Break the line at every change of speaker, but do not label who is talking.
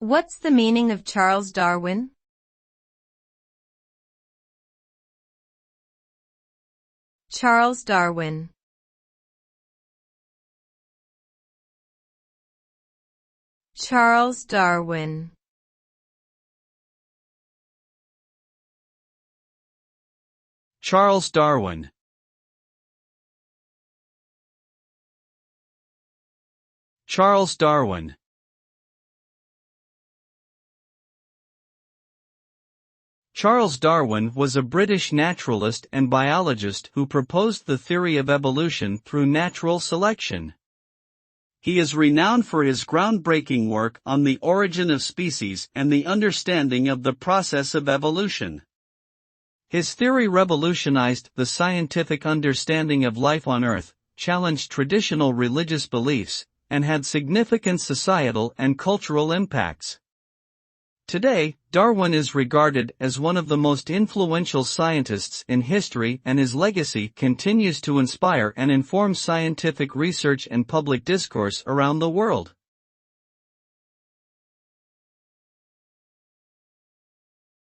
What's the meaning of Charles Darwin? Charles Darwin. Charles Darwin.
Charles Darwin. Charles Darwin. Charles Darwin was a British naturalist and biologist who proposed the theory of evolution through natural selection. He is renowned for his groundbreaking work on the origin of species and the understanding of the process of evolution. His theory revolutionized the scientific understanding of life on Earth, challenged traditional religious beliefs, and had significant societal and cultural impacts. Today, Darwin is regarded as one of the most influential scientists in history, and his legacy continues to inspire and inform scientific research and public discourse around the world.